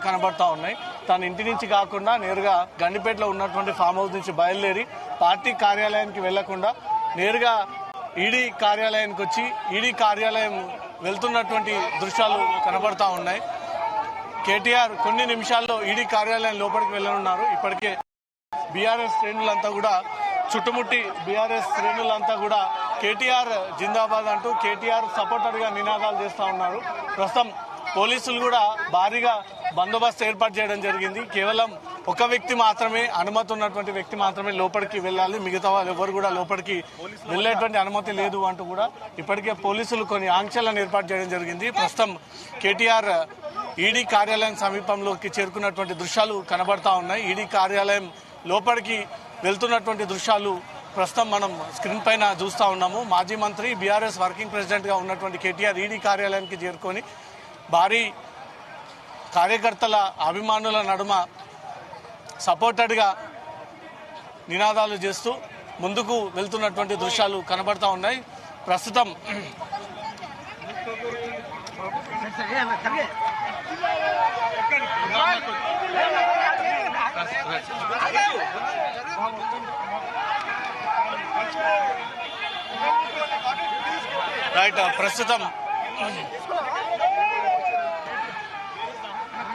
కనబడతా ఉన్నాయి. తన ఇంటి నుంచి కాకుండా నేరుగా గండిపేటలో ఉన్నటువంటి ఫామ్ హౌస్ నుంచి బయలుదేరి పార్టీ కార్యాలయానికి వెళ్లకుండా నేరుగా ఈడీ కార్యాలయానికి వచ్చి ఈడీ కార్యాలయం వెళ్తున్నటువంటి దృశ్యాలు కనబడతా ఉన్నాయి. కేటీఆర్ కొన్ని నిమిషాల్లో ఈడీ కార్యాలయం లోపలికి వెళ్లనున్నారు. ఇప్పటికే బీఆర్ఎస్ శ్రేణులంతా కూడా చుట్టుముట్టి బీఆర్ఎస్ శ్రేణులంతా కూడా కేటీఆర్ జిందాబాద్ అంటూ కేటీఆర్ సపోర్టర్గా నినాదాలు చేస్తూ ఉన్నారు. ప్రస్తుతం పోలీసులు కూడా భారీగా బందోబస్తు ఏర్పాటు చేయడం జరిగింది. కేవలం ఒక వ్యక్తి మాత్రమే, అనుమతి ఉన్నటువంటి వ్యక్తి మాత్రమే లోపలికి వెళ్ళాలి, మిగతా వాళ్ళు ఎవరు కూడా లోపలికి వెళ్ళేటువంటి అనుమతి లేదు అంటూ కూడా ఇప్పటికే పోలీసులు కొన్ని ఆంక్షలను ఏర్పాటు చేయడం జరిగింది. ప్రస్తుతం కేటీఆర్ ఈడీ కార్యాలయం సమీపంలోకి చేరుకున్నటువంటి దృశ్యాలు కనబడతా ఉన్నాయి. ఈడీ కార్యాలయం లోపలికి వెళ్తున్నటువంటి దృశ్యాలు ప్రస్తుతం మనం స్క్రీన్ పైన చూస్తూ ఉన్నాము. మాజీ మంత్రి బీఆర్ఎస్ వర్కింగ్ ప్రెసిడెంట్గా ఉన్నటువంటి కేటీఆర్ ఈడీ కార్యాలయానికి చేరుకొని భారీ కార్యకర్తల అభిమానుల నడుమ సపోర్టెడ్గా నినాదాలు చేస్తూ ముందుకు వెళ్తున్నటువంటి దృశ్యాలు కనబడతా ఉన్నాయి. ప్రస్తుతం ప్రస్తుతం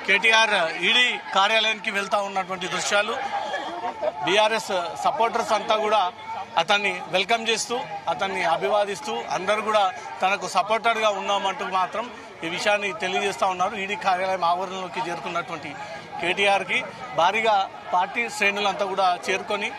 కేటీఆర్ ఈడీ కార్యాలయానికి వెళ్తా ఉన్నటువంటి దృశ్యాలు, బీఆర్ఎస్ సపోర్టర్స్ అంతా కూడా అతన్ని వెల్కమ్ చేస్తూ అతన్ని అభివాదిస్తూ అందరూ కూడా తనకు సపోర్టర్గా ఉన్నామంటూ మాత్రం ఈ విషయాన్ని తెలియజేస్తూ ఉన్నారు. ఈడీ కార్యాలయం ఆవరణలోకి చేరుకున్నటువంటి కేటీఆర్కి భారీగా పార్టీ శ్రేణులంతా కూడా చేరుకొని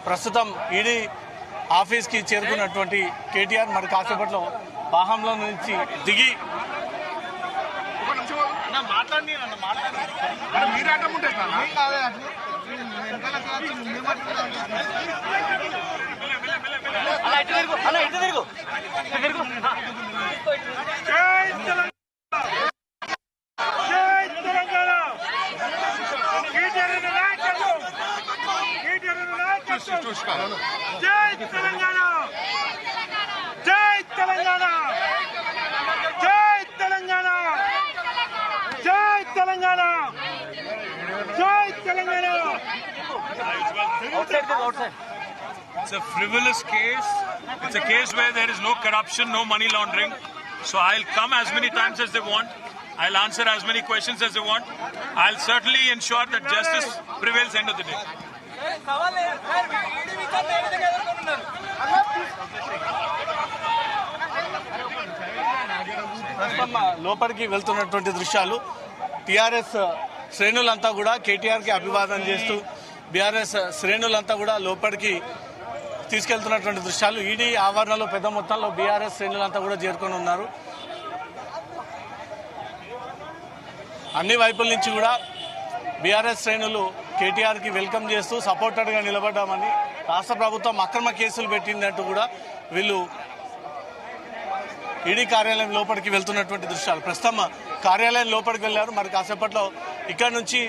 ప్రస్తుతం ఈడీ ఆఫీస్కి చేరుకున్నటువంటి కేటీఆర్ మరి కాసేపట్లో వాహనంలో నుంచి దిగి జై తెలంగాణ, జై తెలంగాణ, జై తెలంగాణ, జై తెలంగాణ, జై Telangana. It's a frivolous case. It's a case where there is no corruption, no money laundering. So I'll come as many times as they want. I'll answer as many questions as they want. I'll certainly ensure that justice prevails end of the day. లోపలికి వెళ్తున్నటువంటి దృశ్యాలు, TRS శ్రేణులంతా కూడా కేటీఆర్కి అభివాదం చేస్తూ BRS శ్రేణులంతా కూడా లోపలికి తీసుకెళ్తున్నటువంటి దృశ్యాలు. ED ఆవరణలో పెద్ద మొత్తంలో బీఆర్ఎస్ శ్రేణులంతా కూడా చేరుకొని ఉన్నారు. అన్ని వైపుల నుంచి కూడా బీఆర్ఎస్ శ్రేణులు కేటీఆర్కి వెల్కమ్ చేస్తూ సపోర్టెడ్గా నిలబడ్డామని, రాష్ట్ర ప్రభుత్వం అక్రమ కేసులు పెట్టిందంటూ కూడా వీళ్ళు ఈడీ కార్యాలయం లోపలికి వెళ్తున్నటువంటి దృశ్యాలు. ప్రస్తుతం కార్యాలయం లోపలికి వెళ్ళారు. మరి కాసేపట్లో ఇక్కడ నుంచి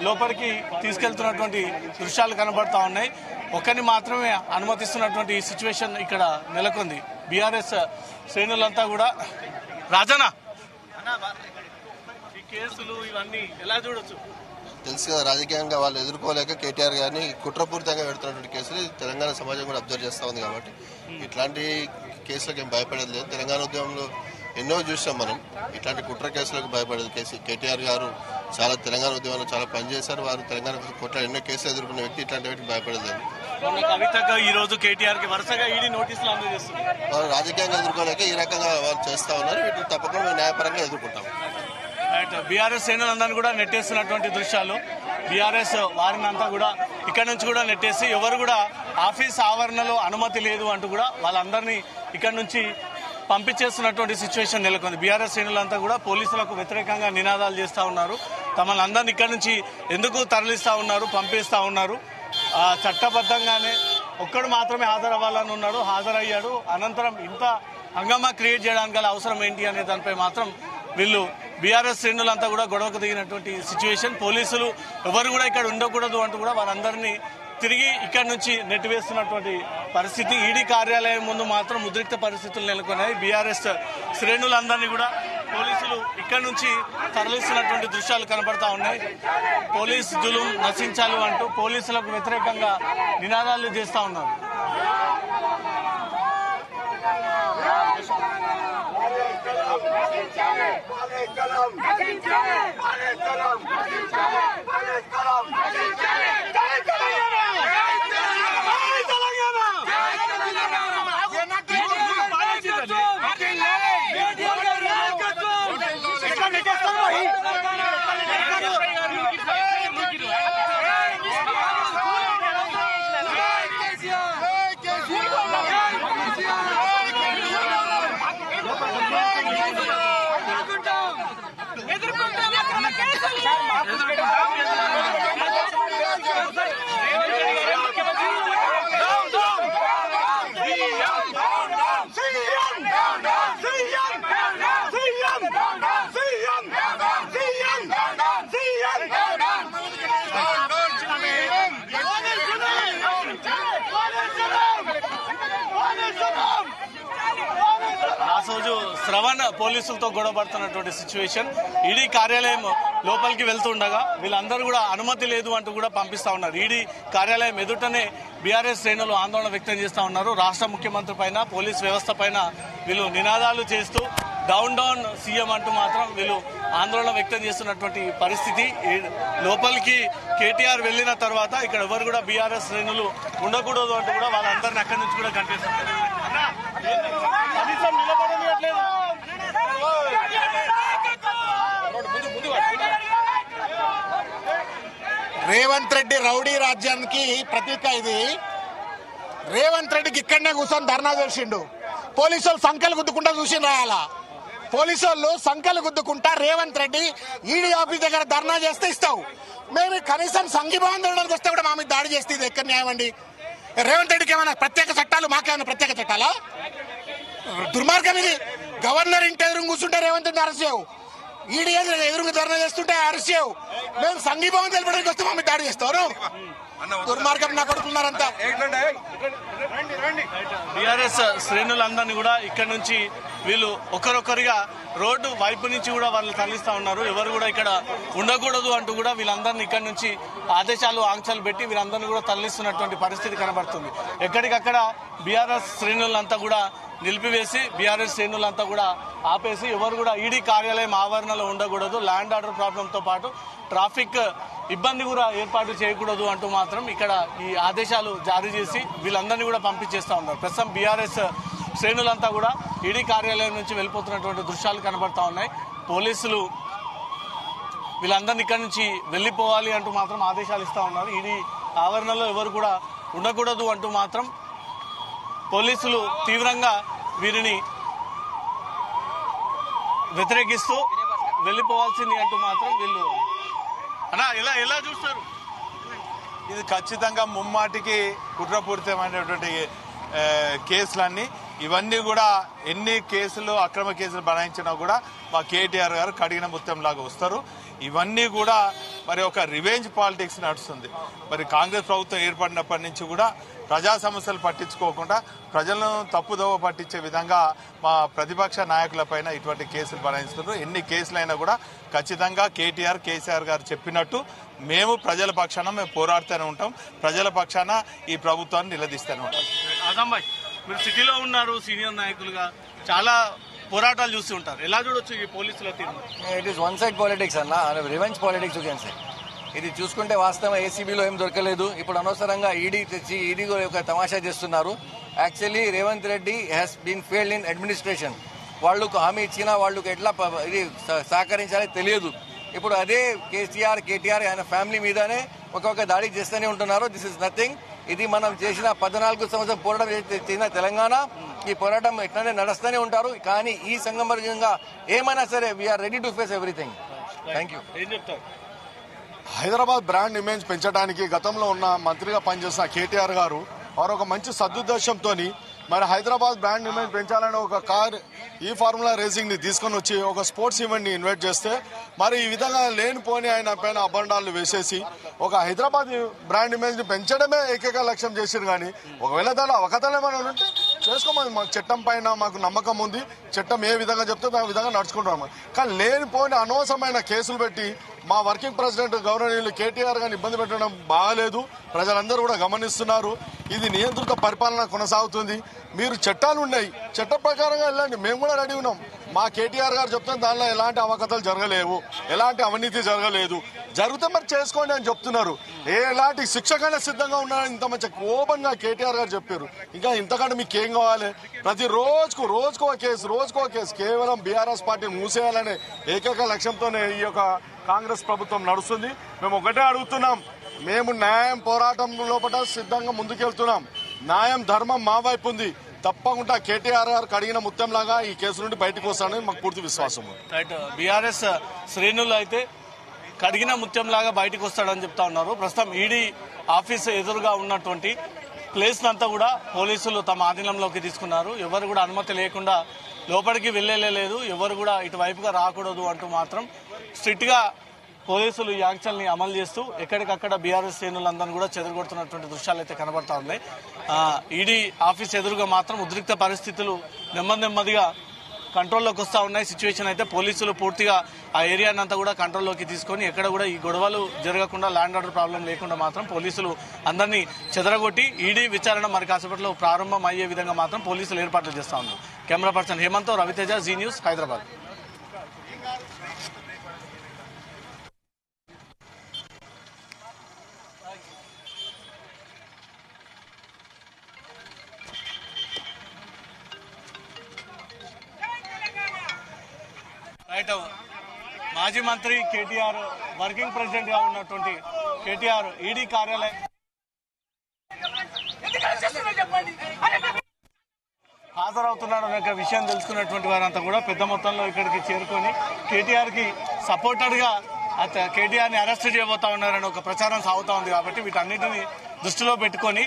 లోపలికి తీసుకెళ్తున్నటువంటి దృశ్యాలు కనబడతా ఉన్నాయి. ఒకరిని మాత్రమే అనుమతిస్తున్నటువంటి సిచ్యువేషన్ ఇక్కడ నెలకొంది. బీఆర్ఎస్ శ్రేణులంతా కూడా రాజనా ఈ కేసులు ఇవన్నీ ఎలా చూడొచ్చు? తెలుసు కదా, రాజకీయంగా వాళ్ళు ఎదుర్కోలేక కేటీఆర్ గారిని కుట్రపూరితంగా పెడుతున్నటువంటి కేసులు తెలంగాణ సమాజం కూడా అబ్జర్వ్ చేస్తూ ఉంది. కాబట్టి ఇట్లాంటి కేసులకు ఏం భయపడేది లేదు. తెలంగాణ ఉద్యమంలో ఎన్నో చూసాం మనం. ఇట్లాంటి కుట్ర కేసులకు భయపడేది కేటీఆర్ గారు చాలా తెలంగాణ ఉద్యమంలో చాలా పనిచేశారు. వారు తెలంగాణ కుట్ర ఎన్నో కేసులు ఎదుర్కొన్న వ్యక్తి. ఇట్లాంటి వాటికి భయపడేది లేదు. ఈ రోజు కేటీఆర్ కి వరుసగా ఈడీ నోటీసులు అందజేస్తున్నారు. వారు రాజకీయంగా ఎదుర్కోలేక ఈ రకంగా వాళ్ళు చేస్తూ ఉన్నారు. వీటిని తప్పకుండా న్యాయపరంగా ఎదుర్కొంటాం. బీఆర్ఎస్ శ్రేణులందరినీ కూడా నెట్టేస్తున్నటువంటి దృశ్యాలు. బీఆర్ఎస్ వారిని అంతా కూడా ఇక్కడ నుంచి కూడా నెట్టేసి ఎవరు కూడా ఆఫీస్ ఆవరణలో అనుమతి లేదు అంటూ కూడా వాళ్ళందరినీ ఇక్కడ నుంచి పంపించేస్తున్నటువంటి సిచ్యువేషన్ నెలకొంది. బీఆర్ఎస్ శ్రేణులంతా కూడా పోలీసులకు వ్యతిరేకంగా నినాదాలు చేస్తూ ఉన్నారు. తమను అందరినీ ఇక్కడ నుంచి ఎందుకు తరలిస్తూ ఉన్నారు, పంపిస్తూ ఉన్నారు. చట్టబద్ధంగానే ఒక్కడు మాత్రమే హాజరవ్వాలని ఉన్నాడు, హాజరయ్యాడు. అనంతరం ఇంత హంగామా క్రియేట్ చేయడానికి గల అవసరం ఏంటి అనే దానిపై మాత్రం వీళ్ళు బీఆర్ఎస్ శ్రేణులంతా కూడా గొడవకు దిగినటువంటి సిచ్యువేషన్. పోలీసులు ఎవరు కూడా ఇక్కడ ఉండకూడదు అంటూ కూడా వారందరినీ తిరిగి ఇక్కడ నుంచి నెట్టివేస్తున్నటువంటి పరిస్థితి. ఈడీ కార్యాలయం ముందు మాత్రం ఉద్రిక్త పరిస్థితులు నెలకొన్నాయి. బీఆర్ఎస్ శ్రేణులందరినీ కూడా పోలీసులు ఇక్కడ నుంచి తరలిస్తున్నటువంటి దృశ్యాలు కనబడతా ఉన్నాయి. పోలీస్ జులుం నశించాలి అంటూ పోలీసులకు వ్యతిరేకంగా నినాదాలు చేస్తా ఉన్నారు. రోజు శ్రవణ్ పోలీసులతో గొడవపడుతున్నటువంటి సిచ్యువేషన్. ఈడీ కార్యాలయం లోపలికి వెళ్తుండగా వీళ్ళందరూ కూడా అనుమతి లేదు అంటూ కూడా పంపిస్తా ఉన్నారు. ఈడీ కార్యాలయం ఎదుటనే బీఆర్ఎస్ శ్రేణులు ఆందోళన వ్యక్తం చేస్తా ఉన్నారు. రాష్ట్ర ముఖ్యమంత్రి పైన, పోలీస్ వ్యవస్థ పైన వీళ్ళు నినాదాలు చేస్తూ డౌన్ డౌన్ సీఎం అంటూ మాత్రం వీళ్ళు ఆందోళన వ్యక్తం చేస్తున్నటువంటి పరిస్థితి. లోపలికి కేటీఆర్ వెళ్లిన తర్వాత ఇక్కడ ఎవరు కూడా బీఆర్ఎస్ శ్రేణులు ఉండకూడదు అంటూ కూడా వాళ్ళందరినీ అక్కడి నుంచి కూడా కనిపిస్తున్నారు. రేవంత్ రెడ్డి రౌడీ రాజ్యానికి ప్రతీక ఇది. రేవంత్ రెడ్డికి ఇక్కడనే కూర్చొని ధర్నా చేసిండు. పోలీసు వాళ్ళు సంఖ్యలు గుద్దుకుంటా చూసి రాయాలా. పోలీసు వాళ్ళు సంఖ్యలు గుద్దుకుంటా రేవంత్ రెడ్డి ఈడీ ఆఫీస్ దగ్గర ధర్నా చేస్తే ఇస్తావు. మేము కనీసం సంఘీభావం తినడానికి వస్తే కూడా మా మీద దాడి చేస్తే ఇది ఎక్కడ న్యాయం అండి? రేవంత్ రెడ్డికి ఏమైనా ప్రత్యేక చట్టాలు, మాకేమైనా ప్రత్యేక చట్టాలా? దుర్మార్గం ఇది. గవర్నర్ ఇంటి ఎదురు కూర్చుంటే రేవంత్ రెడ్డి అరెస్ట్ చేయవు, ఈడీ ఎదురుగా ధర్నా చేస్తుంటే అరెస్ట్ చేయవు. మేము సంఘీభావం తెలపడానికి వస్తే మా మీద దాడి చేస్తారు. దుర్మార్గం నా కొడుకున్నారంతా. బీఆర్ఎస్ శ్రేణులందరినీ కూడా ఇక్కడ నుంచి వీళ్ళు ఒకరొకరిగా రోడ్డు వైపు నుంచి కూడా వాళ్ళు తరలిస్తా ఉన్నారు. ఎవరు కూడా ఇక్కడ ఉండకూడదు అంటూ కూడా వీళ్ళందరినీ ఇక్కడ నుంచి ఆదేశాలు, ఆంక్షలు పెట్టి వీళ్ళందరినీ కూడా తరలిస్తున్నటువంటి పరిస్థితి కనబడుతుంది. ఎక్కడికక్కడ బీఆర్ఎస్ శ్రేణులంతా కూడా నిలిపివేసి, బీఆర్ఎస్ శ్రేణులంతా కూడా ఆపేసి ఎవరు కూడా ఈడీ కార్యాలయం ఆవరణలో ఉండకూడదు, ల్యాండ్ ఆర్డర్ ప్రాబ్లంతో పాటు ట్రాఫిక్ ఇబ్బంది కూడా ఏర్పాటు చేయకూడదు అంటూ మాత్రం ఇక్కడ ఈ ఆదేశాలు జారీ చేసి వీళ్ళందరినీ కూడా పంపించేస్తా ఉన్నారు. ప్రస్తుతం బీఆర్ఎస్ శ్రేణులంతా కూడా ఈడీ కార్యాలయం నుంచి వెళ్ళిపోతున్నటువంటి దృశ్యాలు కనబడతా ఉన్నాయి. పోలీసులు వీళ్ళందరినీ ఇక్కడ నుంచి వెళ్ళిపోవాలి అంటూ మాత్రం ఆదేశాలు ఇస్తా ఉన్నారు. ఈడీ ఆవరణలో ఎవరు కూడా ఉండకూడదు అంటూ మాత్రం పోలీసులు తీవ్రంగా వీరిని వ్యతిరేకిస్తూ వెళ్ళిపోవాల్సింది అంటూ మాత్రం వీళ్ళు ఎలా చూస్తారు? ఇది ఖచ్చితంగా ముమ్మాటికి కుట్రపూరితమైనటువంటి కేసులన్నీ. ఇవన్నీ కూడా ఎన్ని కేసులు, అక్రమ కేసులు బనాయించినా కూడా మా కేటీఆర్ గారు కడిగిన ముత్యంలాగా వస్తారు. ఇవన్నీ కూడా మరి ఒక రివెంజ్ పాలిటిక్స్ నడుస్తుంది. మరి కాంగ్రెస్ ప్రభుత్వం ఏర్పడినప్పటి నుంచి కూడా ప్రజా సమస్యలు పట్టించుకోకుండా ప్రజలను తప్పుదోవ పట్టించే విధంగా మా ప్రతిపక్ష నాయకులపైన ఇటువంటి కేసులు బనాయిస్తున్నారు. ఎన్ని కేసులైనా కూడా ఖచ్చితంగా కేటీఆర్, కేసీఆర్ గారు చెప్పినట్టు మేము ప్రజల పక్షాన మేము పోరాడుతూనే ఉంటాం. ప్రజల పక్షాన ఈ ప్రభుత్వాన్ని నిలదీస్తూనే ఉంటాం. ఆజంభాయ్, మీరు సిటీలో ఉన్నారు, సీనియర్ నాయకులుగా చాలా పోరాటాలు చూస్తూ ఉంటారు. ఎలా చూడొచ్చు ఈ పోలీసుల తీరు? It is one side politics అన్న, revenge politics you can say. ఇది చూసుకుంటే వాస్తవం ఏసీబీలో ఏం దొరకలేదు. ఇప్పుడు అనవసరంగా ఈడీ తెచ్చి ఈడీ ఒక తమాషా చేస్తున్నారు. Actually Revanth Reddy has been failed in administration. వాళ్ళకు హామీ ఇచ్చినా వాళ్ళకు ఎట్లా ఇది సహకరించాలో తెలియదు. ఇప్పుడు అదే కేటీఆర్ ఆయన ఫ్యామిలీ మీదనే ఒక్కొక్క దాడి చేస్తూనే ఉంటున్నారు. This is nothing. ఇది మనం చేసిన 14 సంవత్సరం పోరాటం చేసిన తెలంగాణ, ఈ పోరాటం ఎట్లనే నడుస్తూనే ఉంటారు. కానీ ఈ సంగమర్గంగా ఏమైనా సరే we are ready to face everything. Thank you. ఏం చెప్తారు? హైదరాబాద్ బ్రాండ్ ఇమేజ్ పెంచడానికి గతంలో ఉన్న మంత్రిగా పనిచేసిన కేటీఆర్ గారు వారు ఒక మంచి సదుద్దేశంతో మరి హైదరాబాద్ బ్రాండ్ ఇమేజ్ పెంచాలని ఒక ఈ ఫార్ములా రేసింగ్ ని తీసుకొని వచ్చి ఒక స్పోర్ట్స్ ఈవెంట్ ని ఇన్వైట్ చేస్తే మరి ఈ విధంగా లేనిపోని ఆయన పైన అబండాలు వేసేసి ఒక హైదరాబాద్ బ్రాండ్ ఇమేజ్ ని పెంచడమే ఏకైక లక్ష్యం చేశారు. కానీ ఒకవేళ దాని అవకతలు ఏమైనా ఉంటే చేసుకోమని, మాకు చట్టం పైన మాకు నమ్మకం ఉంది, చట్టం ఏ విధంగా చెప్తే ఆ విధంగా నడుచుకుంటాము. కానీ లేనిపోని అనవసరమైన కేసులు పెట్టి మా వర్కింగ్ ప్రెసిడెంట్ గౌరవనీయులు కేటీఆర్ గారిని ఇబ్బంది పెట్టడం బాగాలేదు. ప్రజలందరూ కూడా గమనిస్తున్నారు. ఇది నియంత్రిత పరిపాలన కొనసాగుతుంది. మీరు చట్టాలు ఉన్నాయి, చట్ట ప్రకారంగా వెళ్ళండి, మేము కూడా రెడీ ఉన్నాం. మా కేటీఆర్ గారు చెప్తాం దానిలో ఎలాంటి అవకతలు జరగలేవు, ఎలాంటి అవినీతి జరగలేదు, జరిగితే మరి చేసుకోండి అని చెప్తున్నారు. ఎలాంటి శిక్షకైనా సిద్ధంగా ఉన్నారని ఇంత మంచి ఓపెన్ గా కేటీఆర్ గారు చెప్పారు. ఇంకా ఇంతకంటే మీకు ఏం కావాలి? ప్రతి రోజుకో కేసు కేవలం బీఆర్ఎస్ పార్టీ మూసేయాలనే ఏకైక లక్ష్యంతోనే ఈ యొక్క కాంగ్రెస్ ప్రభుత్వం నడుస్తుంది. మేము ఒకటే అడుగుతున్నాం, మేము న్యాయం పోరాటం లోపల సిద్ధంగా ముందుకెళ్తున్నాం. న్యాయం ధర్మం మా వైపు ఉంది. తప్పకుండా కేటీఆర్ గారు కడిగిన ముత్యంలాగా ఈ కేసు నుండి బయటకు వస్తానని మాకు పూర్తి విశ్వాసం. రైట్, బీఆర్ఎస్ శ్రేణులు అయితే కడిగిన ముత్యంలాగా బయటకు వస్తాడని చెప్తా ఉన్నారు. ప్రస్తుతం ఈడీ ఆఫీస్ ఎదురుగా ఉన్నటువంటి ప్లేస్ అంతా కూడా పోలీసులు తమ ఆధీనంలోకి తీసుకున్నారు. ఎవరు కూడా అనుమతి లేకుండా లోపలికి వెళ్ళలేదు, ఎవరు కూడా ఇటువైపుగా రాకూడదు అంటూ మాత్రం స్ట్రిక్ట్ గా పోలీసులు ఈ ఆంక్షల్ని అమలు చేస్తూ ఎక్కడికక్కడ బీఆర్ఎస్ శ్రేణులందరూ కూడా చెదరగొడుతున్నటువంటి దృశ్యాలు అయితే కనబడతా ఉన్నాయి. ఈడీ ఆఫీస్ ఎదురుగా మాత్రం ఉద్రిక్త పరిస్థితులు నెమ్మదిగా కంట్రోల్లోకి వస్తూ ఉన్నాయి. సిచ్యువేషన్ అయితే పోలీసులు పూర్తిగా ఆ ఏరియాని అంతా కూడా కంట్రోల్లోకి తీసుకొని ఎక్కడ కూడా ఈ గొడవలు జరగకుండా, ల్యాండ్ ఆర్డర్ ప్రాబ్లం లేకుండా మాత్రం పోలీసులు అందరినీ చెదరగొట్టి ఈడీ విచారణ మరి కాసేపట్లో ప్రారంభం అయ్యే విధంగా మాత్రం పోలీసులు ఏర్పాట్లు చేస్తా ఉన్నారు. Camera person Hemanth, Raviteja, Zee News, Hyderabad. మాజీ మంత్రి కేటీఆర్, వర్కింగ్ ప్రెసిడెంట్ గా ఉన్నటువంటి కేటీఆర్ ఈడీ కార్యాలయం హాజరవుతున్నాడు అనే విషయం తెలుసుకున్నటువంటి వారంతా కూడా పెద్ద మొత్తంలో ఇక్కడికి చేరుకొని కేటీఆర్ కి సపోర్టెడ్ గా కేటీఆర్ ని అరెస్ట్ చేయబోతా ఉన్నారని ఒక ప్రచారం సాగుతా ఉంది. కాబట్టి వీటన్నిటిని దృష్టిలో పెట్టుకొని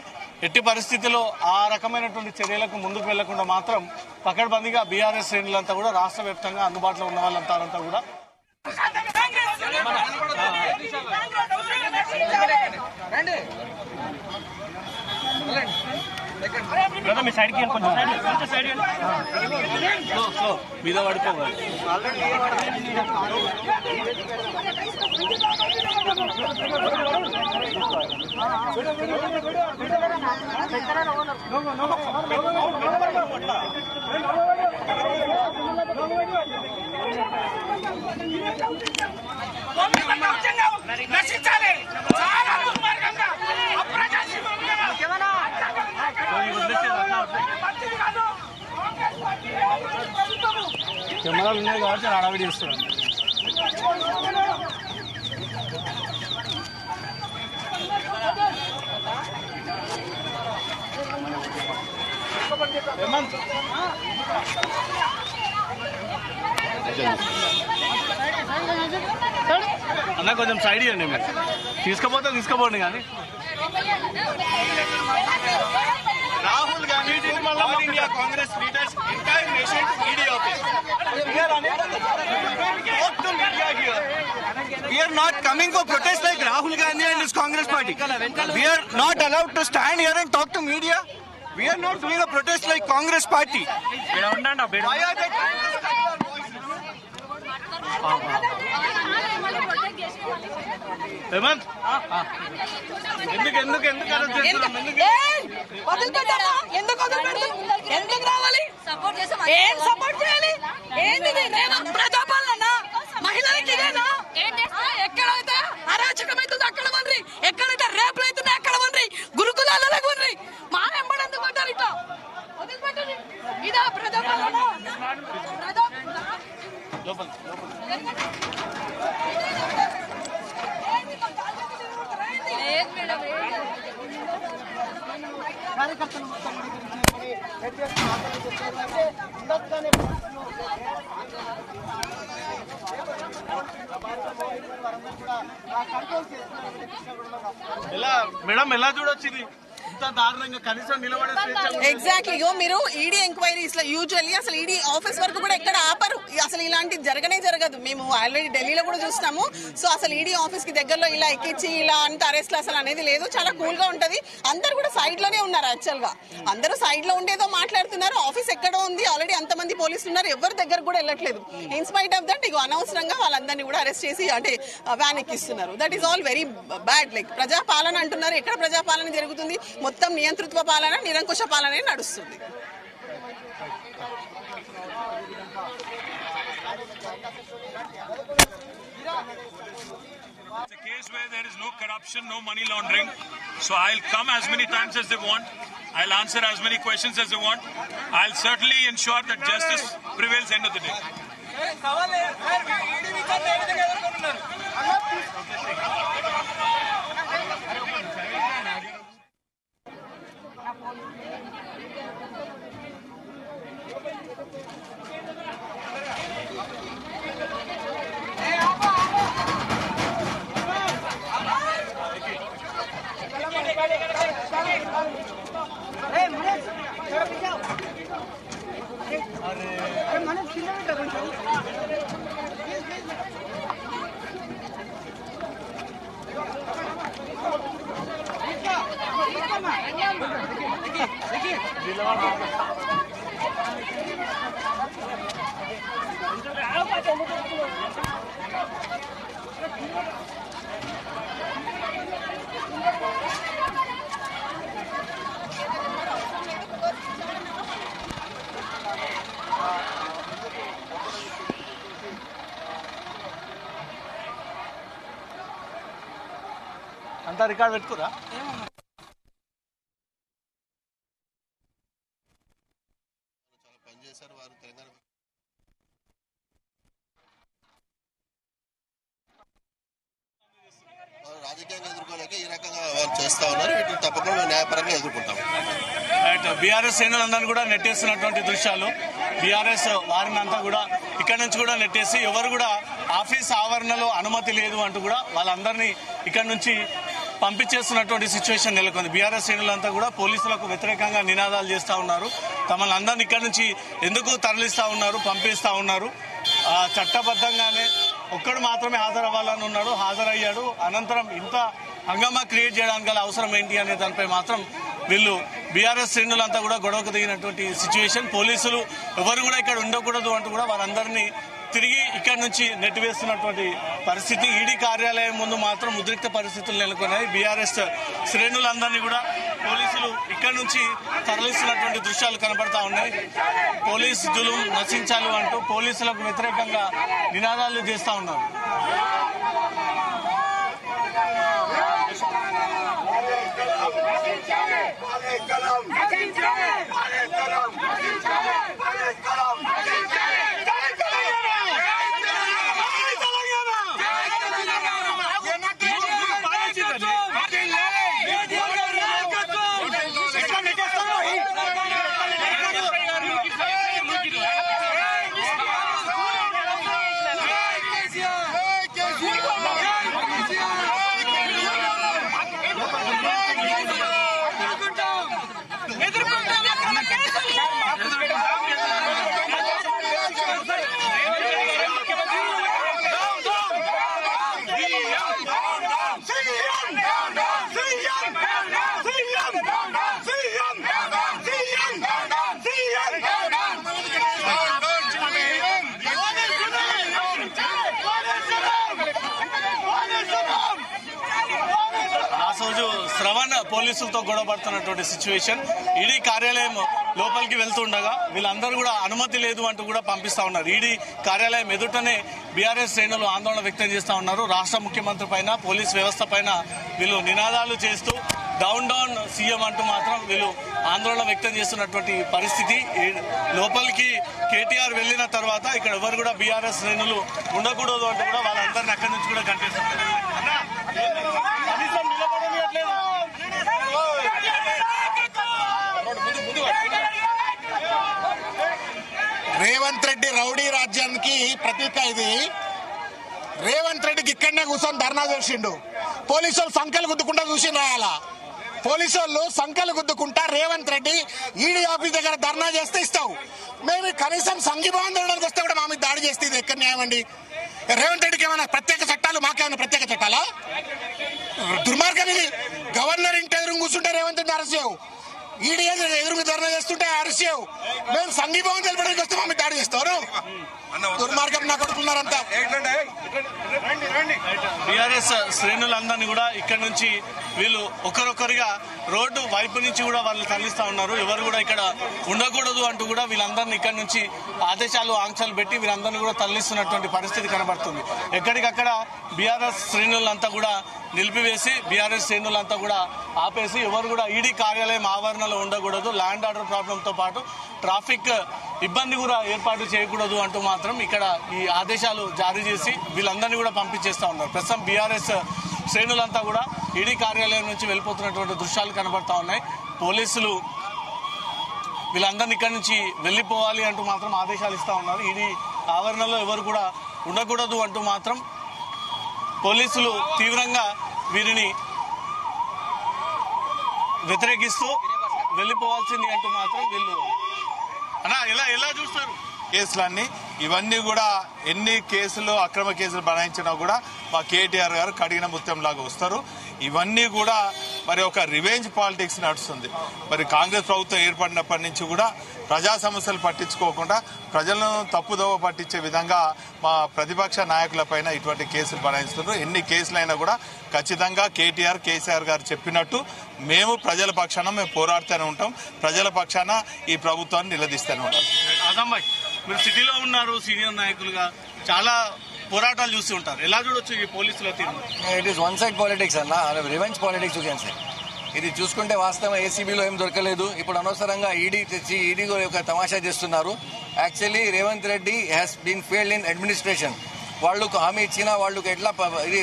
ఎట్టి పరిస్థితుల్లో ఆ రకమైనటువంటి చర్యలకు ముందుకు వెళ్లకుండా మాత్రం పకడ్బందీగా బీఆర్ఎస్ శ్రేణులంతా కూడా రాష్ట్ర వ్యాప్తంగా అందుబాటులో ఉన్న వాళ్ళంతా కూడా మీ సైడ్కి మీద పడిపోవాలి. నశించాలి. చాలా దుర్మార్గంగా కెమెరాలు ఉన్నాయి కాబట్టి హడావిడి చేస్తున్నాను. అన్న కొంచెం సైడ్ ఇవ్వండి, మీరు తీసుకుపోండి. కానీ Rahul Gandhi India Congress leaders entire nation to ED office. We are not coming for protest like Rahul Gandhi and his Congress party. We are not allowed to stand here and talk to media. We are not doing a protest like Congress party. Why are they? Hemanth, ఎందుకు రావాలి? ఏం support చేయాలి? ఏంటిది ప్రజాపాలన? మహిళలకి ఇదేనా? ఎక్కడైతే అరాచకమైతుందో అక్కడ వండ్రి, ఎక్కడైతే రేపులు అవుతున్నాయి అక్కడ వండ్రి, గురుకులాలకు వండ్రి. మా వెంబడెందుకు పడ్డారు? ఇట్లా వదిలిపెట్టండి. ఇదా ప్రజాపాలన? ఎలా మేడం, ఎలా చూడొచ్చు ఇది? ఇంత దారుణంగా కనీసం నిలబడే స్వేచ్ఛ ఎగ్జాక్ట్లీ మీరు ఈడీ ఎంక్వైరీస్ లో యూజువల్లీ అసలు ఈడీ ఆఫీస్ వరకు కూడా ఎక్కడ ఆపరు. అసలు ఇలాంటిది జరగదు. మేము ఆల్రెడీ ఢిల్లీలో కూడా చూస్తాము. సో అసలు ఈడీ ఆఫీస్ కి దగ్గరలో ఇలా ఎక్కించి ఇలా అంత అరెస్ట్లు అసలు అనేది లేదు. చాలా కూల్ గా ఉంటది. అందరు కూడా సైడ్ లోనే ఉన్నారు. యాక్చువల్ గా అందరూ సైడ్ లో ఉండేదో మాట్లాడుతున్నారు. ఆఫీస్ ఎక్కడో ఉంది. ఆల్రెడీ అంతమంది పోలీసులు ఉన్నారు. ఎవరి దగ్గర కూడా వెళ్ళట్లేదు. ఇన్స్పైట్ ఆఫ్ దట్ ఇక అనవసరంగా వాళ్ళందరినీ కూడా అరెస్ట్ చేసి అంటే వ్యాన్ ఎక్కిస్తున్నారు. That is all very bad. Like ప్రజాపాలన అంటున్నారు. ఎక్కడ ప్రజాపాలన జరుగుతుంది? మొత్తం నియంతృత్వ పాలన, నిరంకుశ పాలన నడుస్తుంది. It's a case where there is no corruption, no money laundering. So I'll come as many times as they want. I'll answer as many questions as they want. I'll certainly ensure that justice prevails end of the day. అంతా record పెట్టుకురా. చాలా పనిచేశారు వారు తెలంగాణ రాజకీయంగా ఎదుర్కోలేక ఈ రకంగా వాళ్ళు చేస్తా ఉన్నారు. వీటిని తప్పకుండా న్యాయపరంగా ఎదుర్కొంటాం. బీఆర్ఎస్ శ్రేణులందరినీ కూడా నెట్టేస్తున్నటువంటి దృశ్యాలు. బీఆర్ఎస్ వారిని అంతా కూడా ఇక్కడ నుంచి కూడా నెట్టేసి ఎవరు కూడా ఆఫీస్ ఆవరణలో అనుమతి లేదు అంటూ కూడా వాళ్ళందరినీ ఇక్కడ నుంచి పంపించేస్తున్నటువంటి సిచ్యువేషన్ నెలకొంది. బీఆర్ఎస్ శ్రేణులంతా కూడా పోలీసులకు వ్యతిరేకంగా నినాదాలు చేస్తూ ఉన్నారు. తమను అందరినీ ఇక్కడ నుంచి ఎందుకు తరలిస్తూ ఉన్నారు, పంపిస్తూ ఉన్నారు. చట్టబద్ధంగానే ఒక్కడు మాత్రమే హాజరవ్వాలని ఉన్నాడు, హాజరయ్యాడు. అనంతరం ఇంత హంగామా క్రియేట్ చేయడానికి గల అవసరం ఏంటి అనే దానిపై మాత్రం వీళ్ళు బీఆర్ఎస్ శ్రేణులంతా కూడా గొడవకు దిగినటువంటి సిచ్యువేషన్. పోలీసులు ఎవరు కూడా ఇక్కడ ఉండకూడదు అంటూ కూడా వారందరినీ తిరిగి ఇక్కడి నుంచి నెట్టివేస్తున్నటువంటి పరిస్థితి. ఈడీ కార్యాలయం ముందు మాత్రం ఉద్రిక్త పరిస్థితులు నెలకొన్నాయి. బీఆర్ఎస్ శ్రేణులందరినీ కూడా పోలీసులు ఇక్కడి నుంచి తరలిస్తున్నటువంటి దృశ్యాలు కనబడతా ఉన్నాయి. పోలీస్ జులుం నశించాలి అంటూ పోలీసులకు వ్యతిరేకంగా నినాదాలు చేస్తూ ఉన్నారు. శ్రవణ్ పోలీసులతో గొడవపడుతున్నటువంటి సిచ్యువేషన్. ఈడీ కార్యాలయం లోపలికి వెళ్తుండగా వీళ్ళందరూ కూడా అనుమతి లేదు అంటూ కూడా పంపిస్తా ఉన్నారు. ఈడీ కార్యాలయం ఎదుటనే బీఆర్ఎస్ శ్రేణులు ఆందోళన వ్యక్తం చేస్తా ఉన్నారు. రాష్ట్ర ముఖ్యమంత్రి పైన, పోలీస్ వ్యవస్థ పైన వీళ్ళు నినాదాలు చేస్తూ డౌన్ డౌన్ సీఎం అంటూ మాత్రం వీళ్ళు ఆందోళన వ్యక్తం చేస్తున్నటువంటి పరిస్థితి. లోపలికి కేటీఆర్ వెళ్ళిన తర్వాత ఇక్కడ ఎవరు కూడా బీఆర్ఎస్ శ్రేణులు ఉండకూడదు అంటూ కూడా వాళ్ళందరినీ అక్కడి నుంచి కూడా కంటేస్తున్నారు. రేవంత్ రెడ్డి రౌడీ రాజ్యానికి ప్రతీక ఇది. రేవంత్ రెడ్డికి ఇక్కడనే కూర్చొని ధర్నా చేసిండు. పోలీసులు సంఖ్యలు గుద్దుకుంటా చూసి రాయాలా. పోలీసు వాళ్ళు సంఖ్యలు గుద్దుకుంటా రేవంత్ రెడ్డి ఈడీ ఆఫీస్ దగ్గర ధర్నా చేస్తే ఇస్తావు. మేము కనీసం సంఘీభావం తినడానికి వస్తే కూడా మా మీద దాడి చేస్తే ఇది ఎక్కడ న్యాయం అండి? రేవంత్ రెడ్డికి ఏమైనా ప్రత్యేక చట్టాలు, మాకేమైనా ప్రత్యేక చట్టాలా? దుర్మార్గం ఇది. గవర్నర్ ఇంటి ఎదురు కూర్చుంటే రేవంత్ రెడ్డి అరెస్ట్ చేయవు, ఈడీ ఎదురు ధర్నా చేస్తుంటే అరెస్ట్ చేయవు. మేము సంఘీభావం తెలపడానికి వస్తే మా మీద దాడి చేస్తారు. దుర్మార్గం నా కొడుకున్నారంతా. బీఆర్ఎస్ శ్రేణులందరినీ కూడా ఇక్కడ నుంచి వీళ్ళు ఒకరొకరిగా రోడ్డు వైపు నుంచి కూడా వాళ్ళు తరలిస్తా ఉన్నారు. ఎవరు కూడా ఇక్కడ ఉండకూడదు అంటూ కూడా వీళ్ళందరినీ ఇక్కడ నుంచి ఆదేశాలు, ఆంక్షలు పెట్టి వీళ్ళందరినీ కూడా తరలిస్తున్నటువంటి పరిస్థితి కనబడుతుంది. ఎక్కడికక్కడ బీఆర్ఎస్ శ్రేణులంతా కూడా నిలిపివేసి, బీఆర్ఎస్ శ్రేణులంతా కూడా ఆపేసి ఎవరు కూడా ఈడీ కార్యాలయం ఆవరణలో ఉండకూడదు, ల్యాండ్ ఆర్డర్ ప్రాబ్లంతో పాటు ట్రాఫిక్ ఇబ్బంది కూడా ఏర్పాటు చేయకూడదు అంటూ మాత్రం ఇక్కడ ఈ ఆదేశాలు జారీ చేసి వీళ్ళందరినీ కూడా పంపించేస్తా ఉన్నారు. ప్రస్తుతం బీఆర్ఎస్ శ్రేణులంతా కూడా ఈడీ కార్యాలయం నుంచి వెళ్ళిపోతున్నటువంటి దృశ్యాలు కనబడతా ఉన్నాయి. పోలీసులు వీళ్ళందరినీ ఇక్కడి నుంచి వెళ్ళిపోవాలి అంటూ మాత్రం ఆదేశాలు ఇస్తా ఉన్నారు. ఈడీ ఆవరణలో ఎవరు కూడా ఉండకూడదు అంటూ మాత్రం పోలీసులు తీవ్రంగా వీరిని వ్యతిరేకిస్తూ వెళ్ళిపోవాల్సింది అంటూ మాత్రం వీళ్ళు ఎలా చూస్తారు కేసులన్నీ. ఇవన్నీ కూడా ఎన్ని కేసులు, అక్రమ కేసులు బనాయించినా కూడా మా కేటీఆర్ గారు కడిగిన ముత్యంలాగా వస్తారు. ఇవన్నీ కూడా మరి ఒక రివెంజ్ పాలిటిక్స్ నడుస్తుంది. మరి కాంగ్రెస్ ప్రభుత్వం ఏర్పడినప్పటి నుంచి కూడా ప్రజా సమస్యలు పట్టించుకోకుండా ప్రజలను తప్పుదోవ పట్టించే విధంగా మా ప్రతిపక్ష నాయకులపైన ఇటువంటి కేసులు బనాయిస్తున్నారు. ఎన్ని కేసులైనా కూడా ఖచ్చితంగా కేటీఆర్, కేసీఆర్ గారు చెప్పినట్టు మేము ప్రజల పక్షాన మేము పోరాడుతూనే ఉంటాం. ప్రజల పక్షాన ఈ ప్రభుత్వాన్ని నిలదీస్తూనే ఉంటాం. అదమ్మాయి, మీరు సిటీలో ఉన్నారు, సీనియర్ నాయకులుగా చాలా పోరాటాలు చూస్తూ ఉంటారు. ఎలా చూడొచ్చు ఈ పోలీసుల తీరు? It is one side politics అన్న, revenge politics you can say. ఇది చూసుకుంటే వాస్తవం ఏసీబీలో ఏం దొరకలేదు. ఇప్పుడు అనవసరంగా ఈడీ తెచ్చి ఈడీ యొక్క తమాషా చేస్తున్నారు. Actually Revanth Reddy has been failed in administration. వాళ్ళకు హామీ ఇచ్చినా వాళ్ళకు ఎట్లా ఇది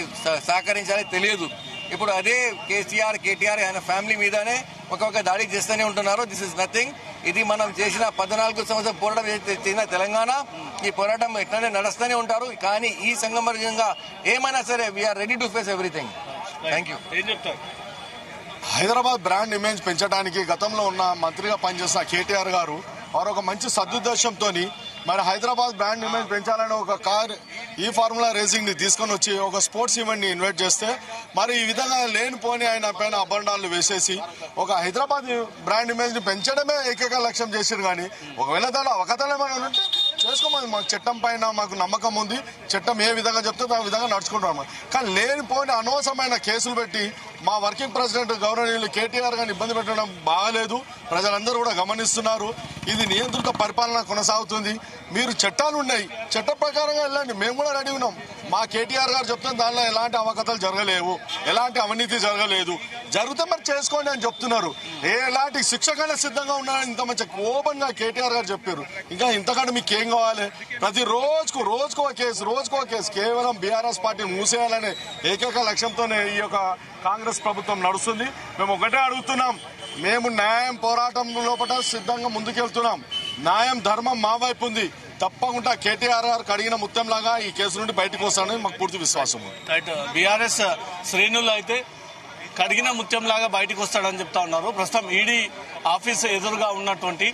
సహకరించాలో తెలియదు. ఇప్పుడు అదే కేసీఆర్, కేటీఆర్ ఆయన ఫ్యామిలీ మీదనే ఒక్కొక్క దాడి చేస్తూనే ఉంటున్నారు. This is nothing. ఇది మనం చేసిన 14 సంవత్సరం పోరాటం చేసిన తెలంగాణ, ఈ పోరాటం ఎట్లనే నడుస్తూనే ఉంటారు. కానీ ఈ సంగమర్గంగా ఏమైనా సరే we are ready to face everything. Thank you. ఏం చెప్తారు? హైదరాబాద్ బ్రాండ్ ఇమేజ్ పెంచడానికి గతంలో ఉన్న మంత్రిగా పనిచేసిన కేటీఆర్ గారు వారు ఒక మంచి సదుద్దేశంతో మరి హైదరాబాద్ బ్రాండ్ ఇమేజ్ పెంచాలని ఒక కార్ ఈ ఫార్ములా రేసింగ్ ని తీసుకొని వచ్చి ఒక స్పోర్ట్స్ ఈవెంట్ ని ఇన్వైట్ చేస్తే మరి ఈ విధంగా లేనిపోని ఆయన పైన అబండాలు వేసేసి ఒక హైదరాబాద్ బ్రాండ్ ఇమేజ్ ని పెంచడమే ఏకైక లక్ష్యం చేశారు. కానీ ఒకవేళ దాని అవకతలేమైనా ఉంటే చేసుకోమని, మాకు చట్టం పైన మాకు నమ్మకం ఉంది, చట్టం ఏ విధంగా చెప్తే ఆ విధంగా నడుచుకుంటాం. కానీ లేనిపోని అనవసరమైన కేసులు పెట్టి మా వర్కింగ్ ప్రెసిడెంట్ గౌరవనీయులు కేటీఆర్ గారిని ఇబ్బంది పెట్టడం బాగాలేదు. ప్రజలందరూ కూడా గమనిస్తున్నారు. ఇది నియంత్రిత పరిపాలన కొనసాగుతుంది. మీరు చట్టాలు ఉన్నాయి, చట్ట ప్రకారంగా వెళ్ళండి. మేము కూడా రెడీ ఉన్నాం. మా కేటీఆర్ గారు చెప్తున్న దానిలో ఎలాంటి అవకతలు జరగలేవు, ఎలాంటి అవినీతి జరగలేదు. జరిగితే మరి చేసుకోండి అని చెప్తున్నారు. ఎలాంటి శిక్షకైనా సిద్ధంగా ఉన్నారని ఇంత మంచి ఓపెన్ గా కేటీఆర్ గారు చెప్పారు. ఇంకా ఇంతకంటే మీకు ఏం కావాలి? ప్రతి రోజుకో కేసు కేవలం బీఆర్ఎస్ పార్టీ మూసేయాలనే ఏకైక లక్ష్యంతోనే ఈ యొక్క కాంగ్రెస్ ప్రభుత్వం నడుస్తుంది. మేము ఒకటే అడుగుతున్నాం, మేము న్యాయం పోరాటం లోపల సిద్ధంగా ముందుకెళ్తున్నాం. న్యాయం, ధర్మం మా వైపు ఉంది. తప్పకుండా కేటీఆర్ గారు కడిగిన ముత్యంలాగా ఈ కేసు నుండి బయటకు వస్తానని మాకు పూర్తి విశ్వాసం ఉంది. రైట్, బీఆర్ఎస్ శ్రేణులు అయితే కడిగిన ముత్యంలాగా బయటకు వస్తాడని చెప్తా ఉన్నారు. ప్రస్తుతం ఈడీ ఆఫీస్ ఎదురుగా ఉన్నటువంటి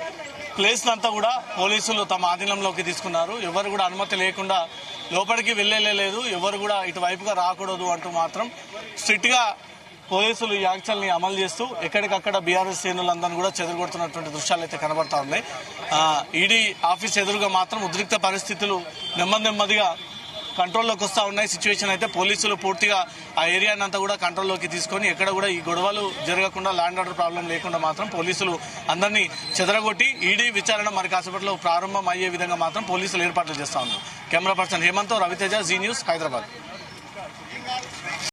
ప్లేస్ అంతా కూడా పోలీసులు తమ ఆధీనంలోకి తీసుకున్నారు. ఎవరు కూడా అనుమతి లేకుండా లోపలికి వెళ్ళలేదు, ఎవరు కూడా ఇటువైపుగా రాకూడదు అంటూ మాత్రం స్ట్రిక్ట్ గా పోలీసులు ఈ ఆంక్షల్ని అమలు చేస్తూ ఎక్కడికక్కడ బీఆర్ఎస్ శ్రేణులందరినీ కూడా చెదరగొడుతున్నటువంటి దృశ్యాలు అయితే కనబడతా ఉన్నాయి. ఈడీ ఆఫీస్ ఎదురుగా మాత్రం ఉద్రిక్త పరిస్థితులు నెమ్మదిగా కంట్రోల్లోకి వస్తూ ఉన్నాయి. సిచ్యువేషన్ అయితే పోలీసులు పూర్తిగా ఆ ఏరియాని అంతా కూడా కంట్రోల్లోకి తీసుకొని ఎక్కడ కూడా ఈ గొడవలు జరగకుండా, ల్యాండ్ ఆర్డర్ ప్రాబ్లం లేకుండా మాత్రం పోలీసులు అందరినీ చెదరగొట్టి ఈడీ విచారణ మరి కాసేపట్లో ప్రారంభం అయ్యే విధంగా మాత్రం పోలీసులు ఏర్పాట్లు చేస్తూ ఉన్నారు. Camera person Hemanth, Raviteja, Zee News, Hyderabad.